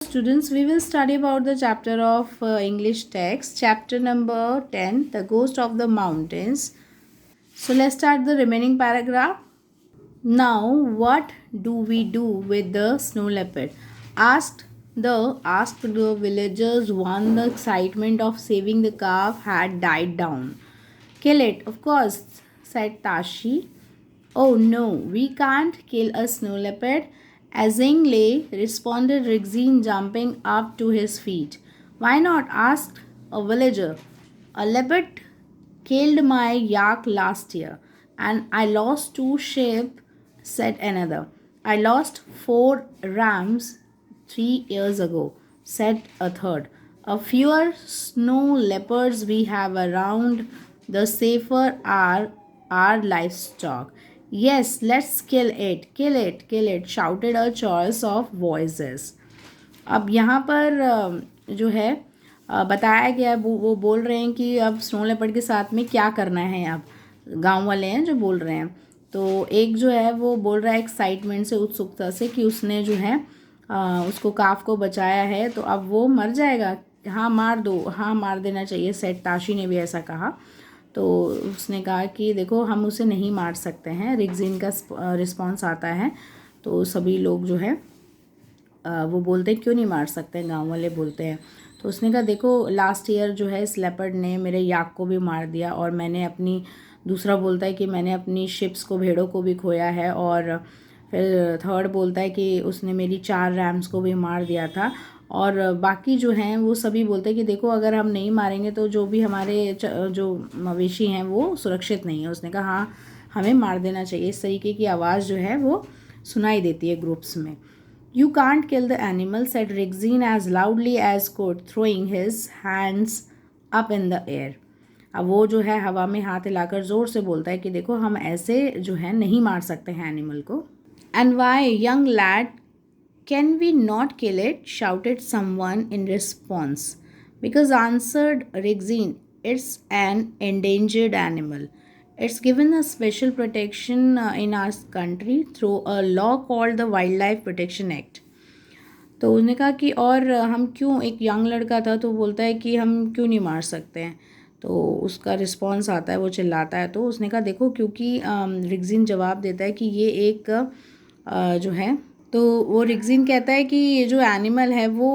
Students, we will study about the chapter of English text, chapter number 10, The Ghost of the Mountains. So let's start the remaining paragraph. Now, what do we do with the snow leopard? Asked the villagers when the excitement of saving the calf had died down. Kill it, of course, said Tashi. Oh no, we can't kill a snow leopard. Azingly responded Rigzin, jumping up to his feet. Why not? Asked a villager. A leopard killed my yak last year, and I lost 2 sheep, said another. I lost 4 rams 3 years ago, said a third. A fewer snow leopards we have around, the safer are our livestock. Yes, let's kill it, kill it, shouted a chorus of voices. अब यहाँ पर जो है बताया गया वो बोल रहे हैं कि अब स्नो लेपर्ड के साथ में क्या करना है। अब गांव वाले हैं जो बोल रहे हैं, तो एक जो है वो बोल रहा है एक्साइटमेंट से, उत्सुकता से, कि उसने जो है उसको काफ को बचाया है, तो अब वो मर जाएगा। हाँ मार दो, हाँ मार देना चाहिए, सेठ ताशी ने भी ऐसा कहा। तो उसने कहा कि देखो हम उसे नहीं मार सकते हैं। रिगजिन का रिस्पॉन्स आता है, तो सभी लोग जो है वो बोलते हैं क्यों नहीं मार सकते, गांव वाले बोलते हैं। तो उसने कहा देखो लास्ट ईयर जो है इस लेपर्ड ने मेरे याक को भी मार दिया, और मैंने अपनी, दूसरा बोलता है कि मैंने अपनी शिप्स को, भेड़ों को भी खोया है, और फिर थर्ड बोलता है कि उसने मेरी 4 रैम्स को भी मार दिया था। और बाकी जो हैं वो सभी बोलते हैं कि देखो अगर हम नहीं मारेंगे तो जो भी हमारे जो मवेशी हैं वो सुरक्षित नहीं है। उसने कहा हाँ हमें मार देना चाहिए। इस तरीके की आवाज़ जो है वो सुनाई देती है ग्रुप्स में। You can't kill the animal, said Rigzin as loudly as could, throwing his hands up in the air. अब वो जो है हवा में हाथ हिलाकर ज़ोर से बोलता है कि देखो हम ऐसे जो है नहीं मार सकते हैं एनिमल को। And why, young lad, can we not kill it? Shouted someone in response. Because, answered Rigzin, it's an endangered animal. It's given a special protection in our country through a law called the Wildlife Protection Act. तो उसने कहा कि और हम क्यों, एक young लड़का था तो बोलता है कि हम क्यों नहीं मार सकते हैं। तो उसका रिस्पॉन्स आता है, वो चिल्लाता है। तो उसने कहा देखो, क्योंकि रिगजिन जवाब देता है कि ये एक जो है, तो वो रिगजिन कहता है कि ये जो एनिमल है वो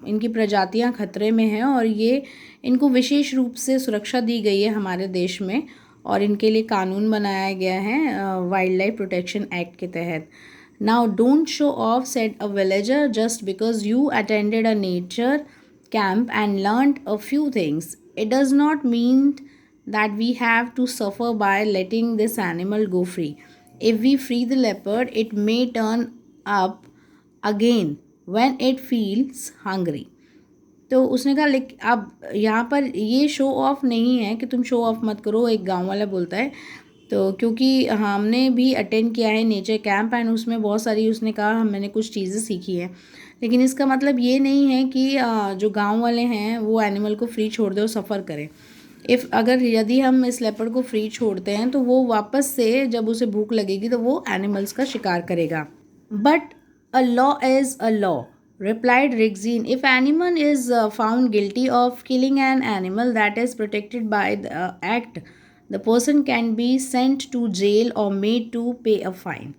इनकी प्रजातियां खतरे में हैं, और ये इनको विशेष रूप से सुरक्षा दी गई है हमारे देश में, और इनके लिए कानून बनाया गया है वाइल्ड लाइफ प्रोटेक्शन एक्ट के तहत। Now don't show off, said a villager, just because you attended a nature camp and learned a few things, it does not mean that we have to suffer by letting this animal go free. If we free the leopard, it may turn up again when it feels hungry. तो उसने कहा लेकिन अब यहाँ पर ये show off नहीं है कि तुम शो ऑफ मत करो, एक गांव वाला बोलता है। तो क्योंकि हमने भी अटेंड किया है नेचर कैंप, एंड उसमें बहुत सारी, उसने कहा मैंने कुछ चीज़ें सीखी हैं, लेकिन इसका मतलब ये नहीं है कि जो गांव वाले हैं वो एनिमल को फ्री छोड़ दे और सफ़र करें। यदि हम इस लेपर्ड को फ्री छोड़ते हैं तो वो वापस से जब उसे भूख लगेगी तो वो एनिमल्स का शिकार करेगा। But a law is a law, replied Rigzin. If anyone is found guilty of killing an animal that is protected by the act, the person can be sent to jail or made to pay a fine.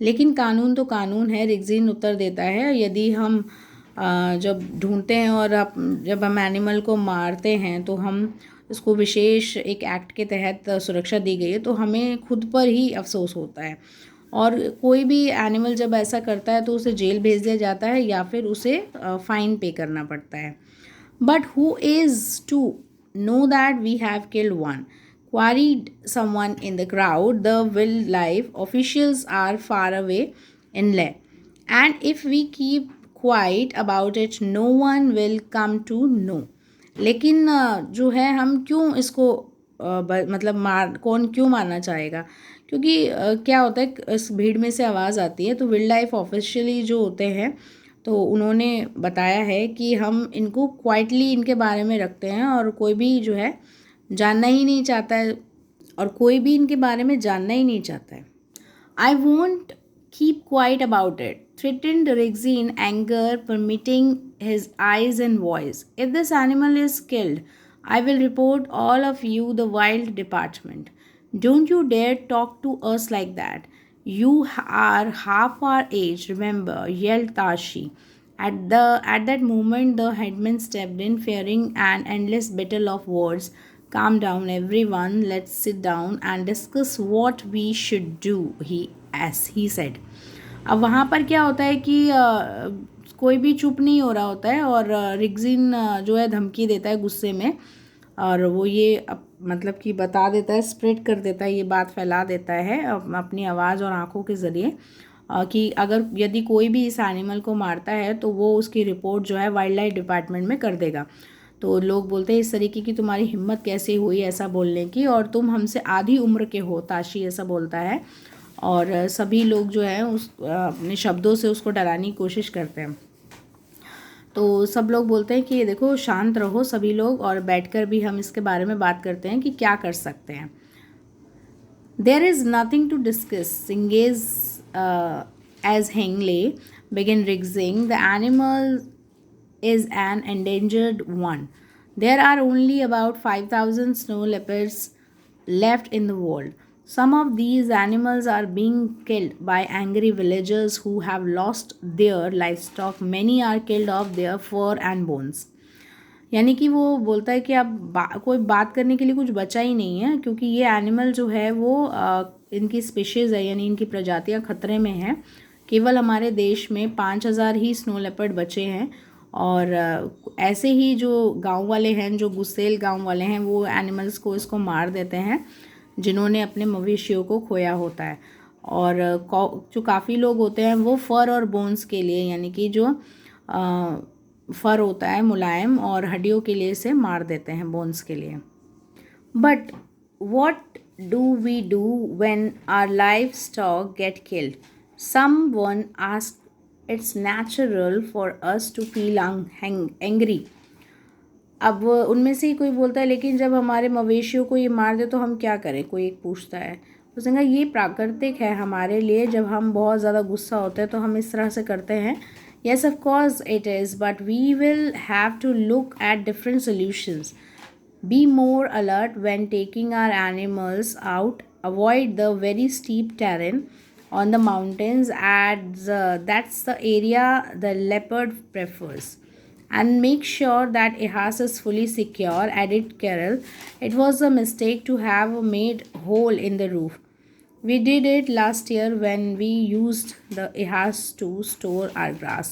लेकिन कानून तो कानून है, रिगजिन उत्तर देता है। यदि हम जब ढूंढते हैं और जब हम एनिमल को मारते हैं तो हम इसको विशेष एक एक्ट के तहत सुरक्षा दी गई है, तो हमें खुद पर ही अफसोस होता है। और कोई भी एनिमल जब ऐसा करता है तो उसे जेल भेज दिया जाता है या फिर उसे फाइन पे करना पड़ता है। But who is to know that we have killed one, queried someone in the crowd. The wildlife officials are far away inland, and if we keep quiet about it, no one will come to know. लेकिन जो है हम क्यों इसको मतलब कौन क्यों मारना चाहेगा, क्योंकि क्या होता है इस भीड़ में से आवाज़ आती है। तो वाइल्ड लाइफ ऑफिशियली जो होते हैं तो उन्होंने बताया है कि हम इनको क्वाइटली इनके बारे में रखते हैं, और कोई भी जो है जानना ही नहीं चाहता है, और कोई भी इनके बारे में जानना ही नहीं चाहता है। I won't keep quiet about it, threatened Riggs in anger, permitting his eyes and voice. If this animal is killed, I will report all of you the wild department. Don't you dare talk to us like that. You are half our age, remember, yelled Tashi. At that moment the headman stepped in, fearing an endless battle of words. Calm down, everyone. Let's sit down and discuss what we should do, he said. अब वहाँ पर क्या होता है कि कोई भी चुप नहीं हो रहा होता है और रिग्जिन जो है धमकी देता है गुस्से में और वो ये मतलब कि बता देता है, स्प्रेड कर देता है, ये बात फैला देता है अपनी आवाज़ और आंखों के ज़रिए कि अगर यदि कोई भी इस एनिमल को मारता है तो वो उसकी रिपोर्ट जो है वाइल्ड लाइफ डिपार्टमेंट में कर देगा। तो लोग बोलते हैं इस तरीके की तुम्हारी हिम्मत कैसे हुई ऐसा बोलने की, और तुम हमसे आधी उम्र के हो, ताशी ऐसा बोलता है। और सभी लोग जो है उस अपने शब्दों से उसको डराने की कोशिश करते हैं। तो सब लोग बोलते हैं कि ये देखो शांत रहो सभी लोग, और बैठकर भी हम इसके बारे में बात करते हैं कि क्या कर सकते हैं। There is nothing to discuss, engage as Hengley began rigsing. The animal is an endangered one. There are only about 5,000 snow leopards left in the world. Some of these animals are being killed by angry villagers who have lost their livestock. Many are killed off their fur and bones. यानी कि वो बोलता है कि अब कोई बात करने के लिए कुछ बचा ही नहीं है, क्योंकि ये एनिमल जो है वो इनकी स्पीशीज़ है, यानी इनकी प्रजातियां खतरे में हैं। केवल हमारे देश में 5,000 ही स्नो लेपर्ड बचे हैं, और ऐसे ही जो गांव वाले हैं, जो गुस्सेल गांव वाले हैं, वो एनिमल्स को इसको मार देते हैं जिन्होंने अपने मवेशियों को खोया होता है। और जो काफ़ी लोग होते हैं वो फर और बोन्स के लिए, यानी कि जो फर होता है मुलायम और हड्डियों के लिए इसे मार देते हैं, बोन्स के लिए। But what do we do when our life stock get killed? Someone asked. It's natural for us to feel angry. अब उनमें से ही कोई बोलता है लेकिन जब हमारे मवेशियों को ये मार दे तो हम क्या करें, कोई एक पूछता है। उसने कहा ये प्राकृतिक है हमारे लिए, जब हम बहुत ज़्यादा गुस्सा होते हैं तो हम इस तरह से करते हैं। Yes, of course it is, but we will have to look at different solutions. Be more alert when taking our animals out. Avoid the very steep terrain on the mountains, as that's the area the leopard prefers. And make sure that Ahas is fully secure, added Carol. It was a mistake to have made hole in the roof. We did it last year when we used the Ahas to store our grass.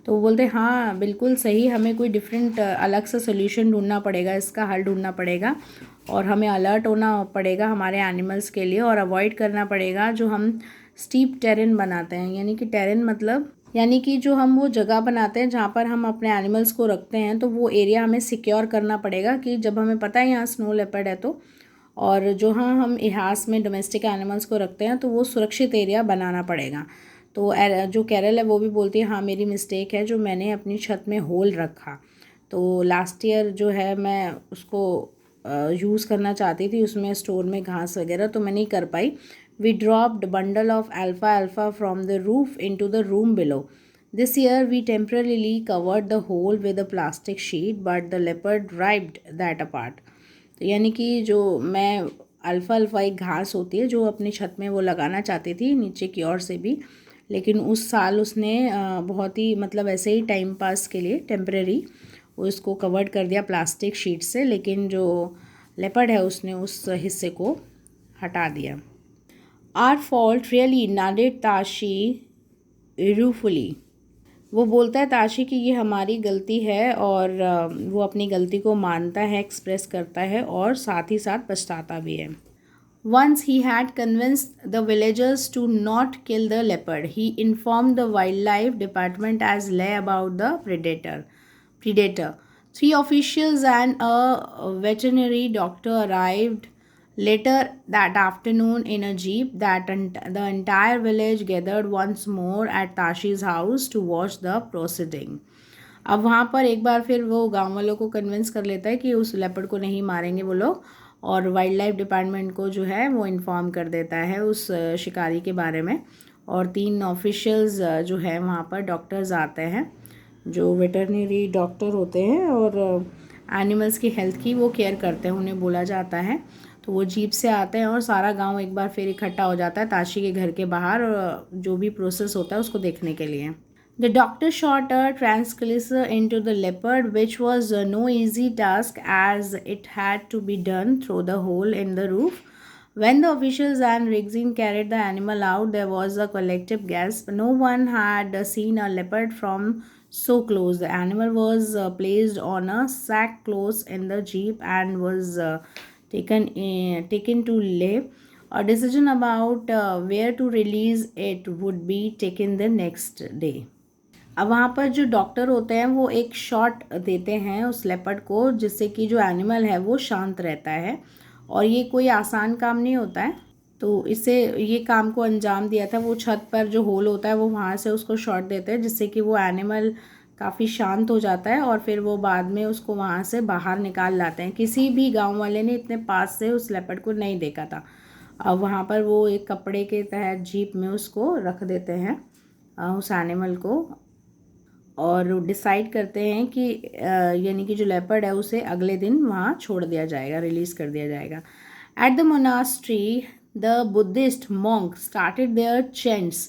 तो वो बोलते हाँ बिल्कुल सही, हमें कोई different अलग सा सोल्यूशन ढूंढना पड़ेगा, इसका हल ढूंढना पड़ेगा, और हमें अलर्ट होना पड़ेगा हमारे एनिमल्स के लिए, और अवॉइड करना पड़ेगा जो हम स्टीप टेरेन बनाते हैं। यानी कि टेरेन मतलब यानी कि जो हम वो जगह बनाते हैं जहाँ पर हम अपने एनिमल्स को रखते हैं, तो वो एरिया हमें सिक्योर करना पड़ेगा कि जब हमें पता है यहाँ स्नो लेपर्ड है तो, और जो हाँ हम इहास में डोमेस्टिक एनिमल्स को रखते हैं तो वो सुरक्षित एरिया बनाना पड़ेगा। तो जो कैरल है वो भी बोलती है हाँ मेरी मिस्टेक है जो मैंने अपनी छत में होल रखा। तो लास्ट ईयर जो है मैं उसको यूज़ करना चाहती थी, उसमें स्टोर में घास वगैरह, तो मैं नहीं कर पाई। We dropped bundle of alpha from the roof into the room below. This year we temporarily covered the hole with a plastic sheet, but the leopard ripped that apart. तो यानी कि जो मैं अल्फ़ा एक घास होती है जो अपनी छत में वो लगाना चाहती थी नीचे की ओर से भी, लेकिन उस साल उसने बहुत ही मतलब ऐसे ही टाइम पास के लिए टेम्परेरी उसको कवर्ड कर दिया प्लास्टिक शीट से, लेकिन जो लेपर्ड है उसने उस हिस्से को हटा दिया। आर फॉल्ट रियली, नाडेड ताशी रूफुली। वो बोलता है ताशी कि ये हमारी गलती है, और वो अपनी गलती को मानता है, एक्सप्रेस करता है, और साथ ही साथ पछताता भी है। Once he had convinced the villagers to not kill the leopard, he informed the wildlife department as lay about the predator. 3 officials and a veterinary doctor arrived later that afternoon in a jeep. The entire village gathered once more at Tashi's house to watch the proceeding. अब वहाँ पर एक बार फिर वो गाँव वालों को convince कर लेता है कि उस लेपर्ड को नहीं मारेंगे वो लोग, और वाइल्ड लाइफ डिपार्टमेंट को जो है वो इन्फॉर्म कर देता है उस शिकारी के बारे में, और 3 ऑफिशियल्स जो है वहाँ पर डॉक्टर्स आते हैं, जो वेटरनरी डॉक्टर होते हैं और एनिमल्स की हेल्थ की वो केयर करते हैं, उन्हें बोला जाता है। तो वो जीप से आते हैं और सारा गांव एक बार फिर इकट्ठा हो जाता है ताशी के घर के बाहर जो भी प्रोसेस होता है उसको देखने के लिए। The doctor shot a tranquilizer into the leopard, which was no easy task as it had to be done through the hole in the roof. When the officials and Rigzin carried the animal out, there was a collective gasp. No one had seen a leopard from so close. The animal was placed on a sack close in the jeep and was taken to lay. A decision about where to release it would be taken the next day. अब वहाँ पर जो doctor होते हैं वो एक shot देते हैं उस लेपर्ड को, जिससे कि जो एनिमल है वो शांत रहता है, और ये कोई आसान काम नहीं होता है। तो इससे ये काम को अंजाम दिया था, वो छत पर जो होल होता है वो वहाँ से उसको शॉट देते हैं, जिससे कि वो एनिमल काफ़ी शांत हो जाता है और फिर वो बाद में उसको वहाँ से बाहर निकाल लाते हैं। किसी भी गांव वाले ने इतने पास से उस लेपर्ड को नहीं देखा था। अब वहाँ पर वो एक कपड़े के तहत जीप में उसको रख देते हैं उस एनिमल को, और डिसाइड करते हैं कि यानी कि जो लेपर्ड है उसे अगले दिन वहाँ छोड़ दिया जाएगा, रिलीज़ कर दिया जाएगा। At the monastery the Buddhist monk started their chants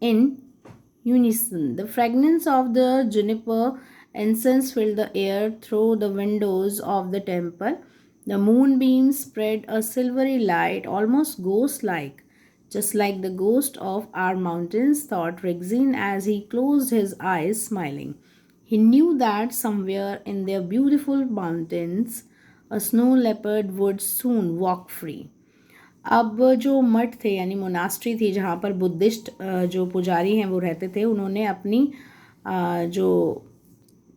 in unison. The fragrance of the juniper incense filled the air through the windows of the temple. The moonbeams spread a silvery light, almost ghost like, just like the ghost of our mountains, thought Rigzin as he closed his eyes, smiling. He knew that somewhere in their beautiful mountains a snow leopard would soon walk free. अब जो मठ थे यानी monastery थी जहाँ पर Buddhist जो पुजारी हैं वो रहते थे, उन्होंने अपनी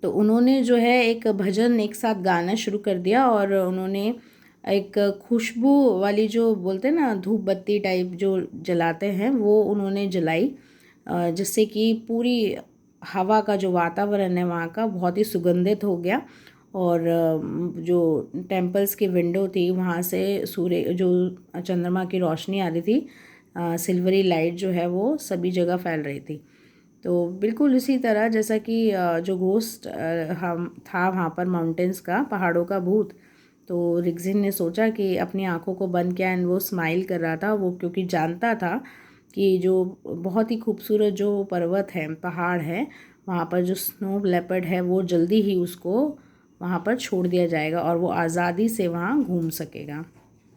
उन्होंने जो है एक भजन एक साथ गाना शुरू कर दिया, और उन्होंने एक खुशबू वाली जो बोलते हैं ना धूप बत्ती टाइप जो जलाते हैं वो उन्होंने जलाई, जिससे कि पूरी हवा का जो वातावरण है वहाँ का बहुत ही सुगंधित हो गया, और जो टेम्पल्स की विंडो थी वहाँ से सूर्य जो चंद्रमा की रोशनी आ रही थी, सिल्वरी लाइट जो है वो सभी जगह फैल रही थी। तो बिल्कुल इसी तरह जैसा कि जो घोस्ट हम था वहाँ पर माउंटेन्स का, पहाड़ों का भूत, तो रिग्जिन ने सोचा कि अपनी आंखों को बंद किया एंड वो स्माइल कर रहा था, वो क्योंकि जानता था कि जो बहुत ही खूबसूरत जो पर्वत है, पहाड़ है, वहाँ पर जो स्नो लेपर्ड है वो जल्दी ही उसको वहाँ पर छोड़ दिया जाएगा और वो आज़ादी से वहाँ घूम सकेगा।